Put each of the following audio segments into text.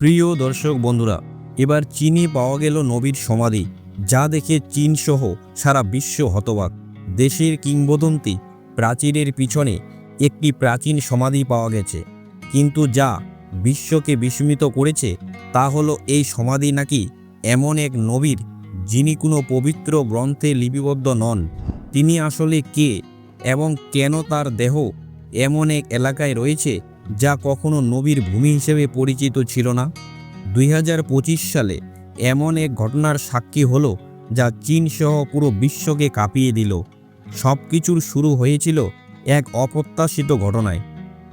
প্রিয় দর্শক বন্ধুরা, এবার চীনে পাওয়া গেল নবীর সমাধি, যা দেখে চীন সহ সারা বিশ্ব হতবাক। দেশের কিংবদন্তি প্রাচীরের পিছনে একটি প্রাচীন সমাধি পাওয়া গেছে, কিন্তু যা বিশ্বকে বিস্মিত করেছে তা হলো এই সমাধি নাকি এমন এক নবীর যিনি কোনো পবিত্র গ্রন্থে লিপিবদ্ধ নন। তিনি আসলে কে এবং কেন তার দেহ এমন এক এলাকায় রয়েছে যা কখনো নবীর ভূমি হিসেবে পরিচিত ছিল না। 2025 সালে এমন এক ঘটনার সাক্ষী হলো যা চীন সহ পুরো বিশ্বকে কাঁপিয়ে দিল। সব কিছুর শুরু হয়েছিল এক অপ্রত্যাশিত ঘটনায়।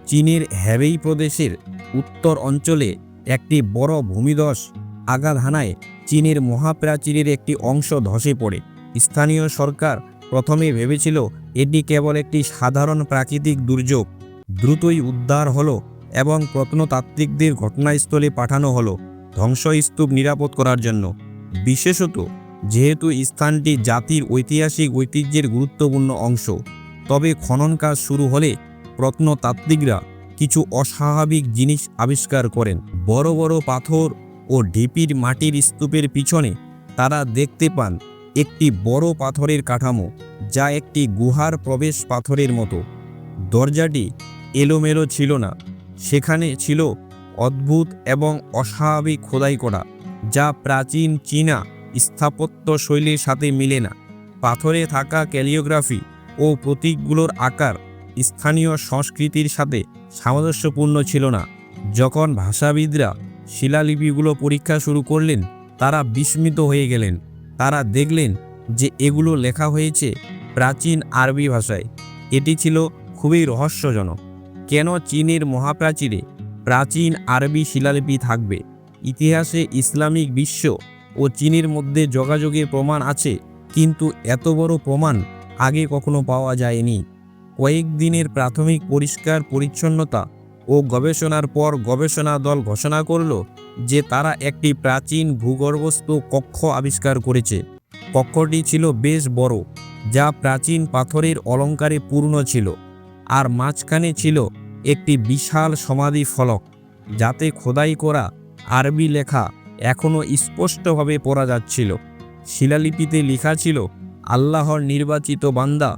চীনের হ্যাবেই প্রদেশের উত্তর অঞ্চলে একটি বড় ভূমিধস আঘাত হানায় চীনের মহাপ্রাচীরের একটি অংশ ধসে পড়ে। স্থানীয় সরকার প্রথমে ভেবেছিল এটি কেবল একটি সাধারণ প্রাকৃতিক দুর্যোগ। দ্রুতই উদ্ধার হলো এবং প্রত্নতাত্ত্বিকদের ঘটনাস্থলে পাঠানো হলো ধ্বংসস্তূপ নিরাপদ করার জন্য, বিশেষত যেহেতু স্থানটি জাতির ঐতিহাসিক ঐতিহ্যের গুরুত্বপূর্ণ অংশ। তবে খনন কাজ শুরু হলে প্রত্নতাত্ত্বিকরা কিছু অস্বাভাবিক জিনিস আবিষ্কার করেন। বড় বড় পাথর ও ঢিপির মাটির স্তূপের পিছনে তারা দেখতে পান একটি বড় পাথরের কাঠামো, যা একটি গুহার প্রবেশ পাথরের মতো। দরজাটি এলোমেলো ছিল না, সেখানে ছিল অদ্ভুত এবং অস্বাভাবিক খোদাই করা, যা প্রাচীন চীনা স্থাপত্য শৈলীর সাথে মিলে না। পাথরে থাকা ক্যালিওগ্রাফি ও প্রতীকগুলোর আকার স্থানীয় সংস্কৃতির সাথে সামঞ্জস্যপূর্ণ ছিল না। যখন ভাষাবিদরা শিলালিপিগুলো পরীক্ষা শুরু করলেন, তারা বিস্মিত হয়ে গেলেন। তারা দেখলেন যে এগুলো লেখা হয়েছে প্রাচীন আরবি ভাষায়। এটি ছিল খুবই রহস্যজনক। কেন চীনের মহাপ্রাচীরে প্রাচীন আরবি শিলালিপি থাকবে? ইতিহাসে ইসলামিক বিশ্ব ও চীনের মধ্যে যোগাযোগের প্রমাণ আছে, কিন্তু এত বড় প্রমাণ আগে কখনো পাওয়া যায়নি। কয়েকদিনের প্রাথমিক পরিষ্কার পরিচ্ছন্নতা ও গবেষণার পর গবেষণা দল ঘোষণা করল যে তারা একটি প্রাচীন ভূগর্ভস্থ কক্ষ আবিষ্কার করেছে। কক্ষটি ছিল বেশ বড়, যা প্রাচীন পাথরের অলঙ্কারে পূর্ণ ছিল, আর মাঝখানে ছিল একটি বিশাল সমাধি ফলক, যাতে খোদাই করা আরবি লেখা এখনও স্পষ্টভাবে পড়া যাচ্ছিল। শিলালিপিতে লেখা ছিল, আল্লাহর নির্বাচিত বান্দা,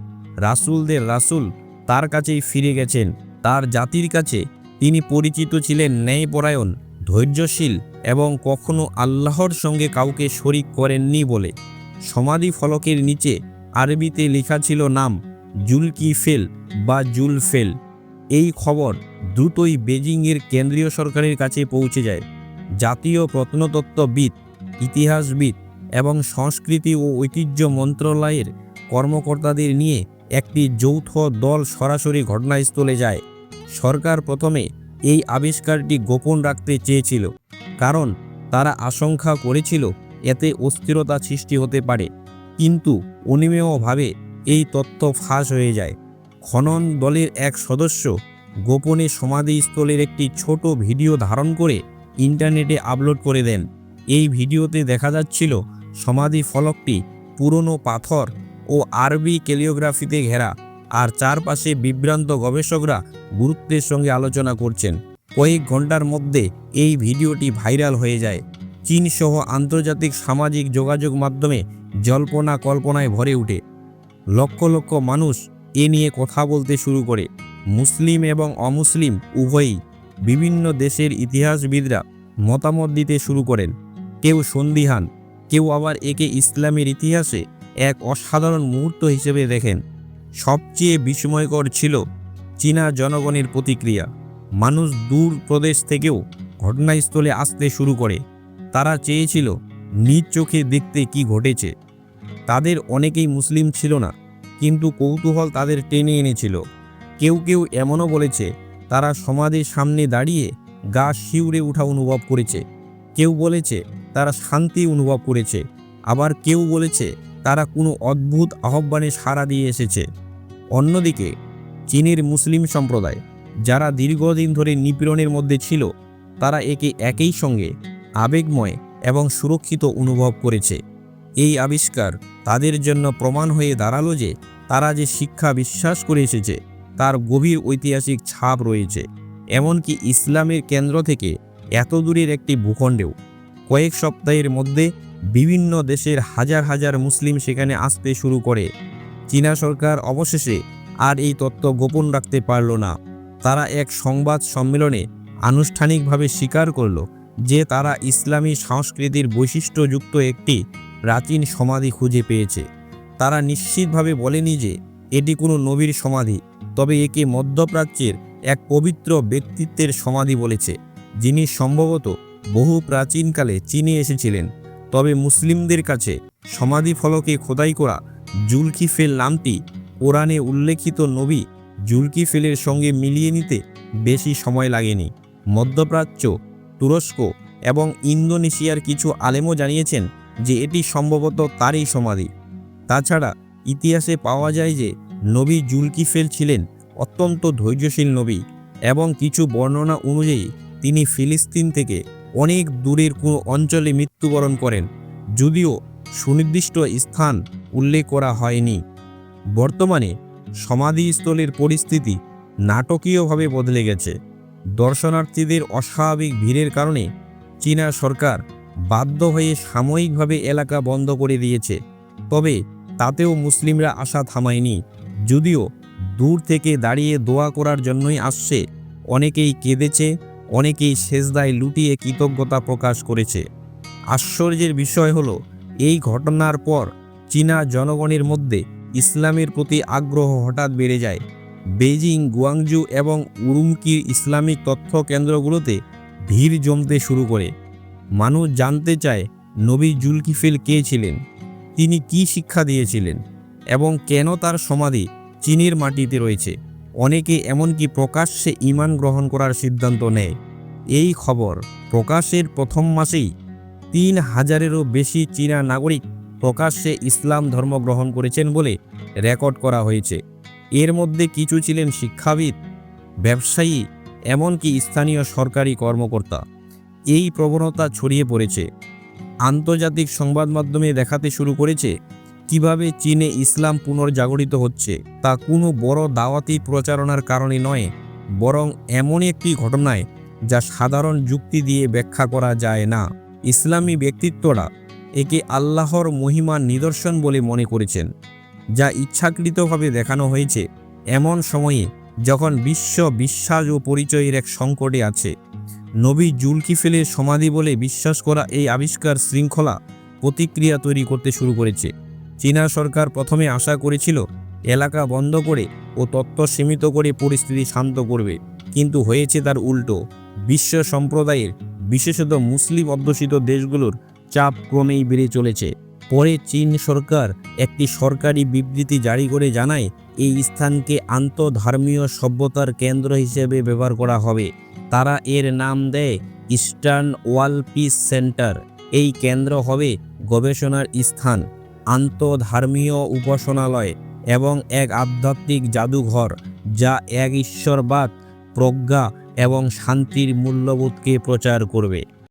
রাসূলদের রাসূল তার কাছেই ফিরে গেছেন। তার জাতির কাছে তিনি পরিচিত ছিলেন ন্যায়পরায়ণ, ধৈর্যশীল এবং কখনো আল্লাহর সঙ্গে কাউকে শরিক করেননি বলে। সমাধি ফলকের নিচে আরবিতে লেখা ছিল নাম জুলকিফেল বা জুলফেল। এই খবর দ্রুতই বেজিংয়ের কেন্দ্রীয় সরকারের কাছে পৌঁছে যায়। জাতীয় প্রত্নতত্ত্ববিদ, ইতিহাসবিদ এবং সংস্কৃতি ও ঐতিহ্য মন্ত্রণালয়ের কর্মকর্তাদের নিয়ে একটি যৌথ দল সরাসরি ঘটনাস্থলে যায়। সরকার প্রথমে এই আবিষ্কারটি গোপন রাখতে চেয়েছিল, কারণ তারা আশঙ্কা করেছিল এতে অস্থিরতা সৃষ্টি হতে পারে, কিন্তু অনিমেষভাবে এই তথ্য ফাঁস হয়ে যায়। খনন দলের এক সদস্য গোপনে সমাধিস্থলের একটি ছোট ভিডিও ধারণ করে ইন্টারনেটে আপলোড করে দেন। এই ভিডিওতে দেখা যাচ্ছিল সমাধি ফলকটি পুরনো পাথর ও আরবি ক্যালিওগ্রাফিতে ঘেরা, আর চারপাশে বিভ্রান্ত গবেষকরা গুরুত্বের সঙ্গে আলোচনা করছেন। কয়েক ঘন্টার মধ্যে এই ভিডিওটি ভাইরাল হয়ে যায়। চীন সহ আন্তর্জাতিক সামাজিক যোগাযোগ মাধ্যমে জল্পনা কল্পনায় ভরে ওঠে। লক্ষ লক্ষ মানুষ এ নিয়ে কথা বলতে শুরু করে। মুসলিম এবং অমুসলিম উভয়ই। বিভিন্ন দেশের ইতিহাসবিদরা মতামত দিতে শুরু করেন। কেউ সন্দিহান, কেউ আবার একে ইসলামের ইতিহাসে এক অসাধারণ মুহূর্ত হিসেবে দেখেন। সবচেয়ে বিস্ময়কর ছিল চীনা জনগণের প্রতিক্রিয়া। মানুষ দূর প্রদেশ থেকেও ঘটনাস্থলে আসতে শুরু করে। তারা চেয়েছিল নিজ চোখে দেখতে কি ঘটেছে। তাদের অনেকেই মুসলিম ছিল না, কিন্তু কৌতূহল তাদের টেনে এনেছিল। কেউ কেউ এমনও বলেছে তারা সমাধির সামনে দাঁড়িয়ে গা শিউরে ওঠা অনুভব করেছে। কেউ বলেছে তারা শান্তি অনুভব করেছে, আবার কেউ বলেছে তারা কোনো অদ্ভুত আহ্বানে সাড়া দিয়ে এসেছে। অন্যদিকে চীনের মুসলিম সম্প্রদায়, যারা দীর্ঘদিন ধরে নিপীড়নের মধ্যে ছিল, তারা একে একই সঙ্গে আবেগময় এবং সুরক্ষিত অনুভব করেছে। এই আবিষ্কার তাদের জন্য প্রমাণ হয়ে দাঁড়ালো যে তারা যে শিক্ষা বিশ্বাস করে এসেছে তার গভীর ঐতিহাসিক ছাপ রয়েছে। এমনকি ইসলামের কেন্দ্র থেকে এত দূরের একটি ভূখণ্ডেও। কয়েক সপ্তাহের মধ্যে বিভিন্ন দেশের হাজার হাজার মুসলিম সেখানে আসতে শুরু করে। চীনা সরকার অবশেষে আর এই তথ্য গোপন রাখতে পারল না। তারা এক সংবাদ সম্মেলনে আনুষ্ঠানিকভাবে স্বীকার করল যে তারা ইসলামী সংস্কৃতির বৈশিষ্ট্যযুক্ত একটি প্রাচীন সমাধি খুঁজে পেয়েছে। তারা নিশ্চিতভাবে বলেনি যে এটি কোনো নবীর সমাধি, তবে একে মধ্যপ্রাচ্যের এক পবিত্র ব্যক্তিত্বের সমাধি বলেছে, যিনি সম্ভবত বহু প্রাচীনকালে চীনে এসেছিলেন। তবে মুসলিমদের কাছে সমাধি ফলকে খোদাই করা জুলকিফেল নামটি কোরআনে উল্লেখিত নবী জুলকিফেলের সঙ্গে মিলিয়ে নিতে বেশি সময় লাগেনি। মধ্যপ্রাচ্য, তুরস্ক এবং ইন্দোনেশিয়ার কিছু আলেমও জানিয়েছেন যে এটি সম্ভবত তারই সমাধি। তাছাড়া ইতিহাসে পাওয়া যায় যে নবী জুলকিফেল ছিলেন অত্যন্ত ধৈর্যশীল নবী এবং কিছু বর্ণনা অনুযায়ী তিনি ফিলিস্তিন থেকে অনেক দূরের কোনো অঞ্চলে মৃত্যুবরণ করেন, যদিও সুনির্দিষ্ট স্থান উল্লেখ করা হয়নি। বর্তমানে সমাধিস্থলের পরিস্থিতি নাটকীয়ভাবে বদলে গেছে। দর্শনার্থীদের অস্বাভাবিক ভিড়ের কারণে চীনা সরকার বাধ্য হয়ে সাময়িকভাবে এলাকা বন্ধ করে দিয়েছে। তবে তাতেও মুসলিমরা আশা থামায়নি। যদিও দূর থেকে দাঁড়িয়ে দোয়া করার জন্যই আসছে, অনেকেই কেঁদেছে, অনেকেই সেজদায় লুটিয়ে কৃতজ্ঞতা প্রকাশ করেছে। আশ্চর্যের বিষয় হলো, এই ঘটনার পর চীনা জনগণের মধ্যে ইসলামের প্রতি আগ্রহ হঠাৎ বেড়ে যায়। বেইজিং, গুয়াংজু এবং উরুমকির ইসলামিক তথ্য কেন্দ্রগুলোতে ভিড় জমতে শুরু করে। মানুষ জানতে চায় নবী জুলকিফেল কে ছিলেন, তিনি কি শিক্ষা দিয়েছিলেন এবং কেন তার সমাধি চীনের মাটিতে রয়েছে। অনেকে এমনকি প্রকাশ্যে ঈমান গ্রহণ করার সিদ্ধান্ত নেয়। এই খবর প্রকাশের প্রথম মাসেই ৩,০০০-এরও বেশি চীনা নাগরিক প্রকাশ্যে ইসলাম ধর্ম গ্রহণ করেছেন বলে রেকর্ড করা হয়েছে। এর মধ্যে কিছু ছিলেন শিক্ষাবিদ, ব্যবসায়ী, এমনকি স্থানীয় সরকারি কর্মকর্তা। এই প্রবণতা ছড়িয়ে পড়েছে। আন্তর্জাতিক সংবাদ মাধ্যমে দেখাতে শুরু করেছে কিভাবে চীনে ইসলাম পুনর্জাগরিত হচ্ছে। তা কোনো বড় দাওয়াতি প্রচারণার কারণে নয়, বরং এমন একটি ঘটনায় যা সাধারণ যুক্তি দিয়ে ব্যাখ্যা করা যায় না। ইসলামী ব্যক্তিত্বরা একে আল্লাহর মহিমার নিদর্শন বলে মনে করেছেন, যা ইচ্ছাকৃতভাবে দেখানো হয়েছে এমন সময়ে যখন বিশ্ব বিশ্বাস ও পরিচয়ের এক সংকটে আছে। নবী জুলকিফেলের সমাধি বলে বিশ্বাস করা এই আবিষ্কার শৃঙ্খলা প্রতিক্রিয়া তৈরি করতে শুরু করেছে। চীনা সরকার প্রথমে আশা করেছিল এলাকা বন্ধ করে ও তথ্য সীমিত করে পরিস্থিতি শান্ত করবে, কিন্তু হয়েছে তার উল্টো। বিশ্ব সম্প্রদায়ের, বিশেষত মুসলিম অধ্যুষিত দেশগুলোর চাপ ক্রমেই বেড়ে চলেছে। পরে চীন সরকার একটি সরকারি বিবৃতি জারি করে জানায় এই স্থানকে আন্তঃধর্মীয় সভ্যতার কেন্দ্র হিসেবে ব্যবহার করা হবে। তারা এর নাম দেয় ইস্টার্ন ওয়াল পিস সেন্টার। এই কেন্দ্র হবে গবেষণার স্থান, আন্তঃধর্মীয় উপাসনালয় এবং এক আধ্যাত্মিক জাদুঘর, যা এক ঈশ্বরবাদ, প্রজ্ঞা এবং শান্তির মূল্যবোধকে প্রচার করবে।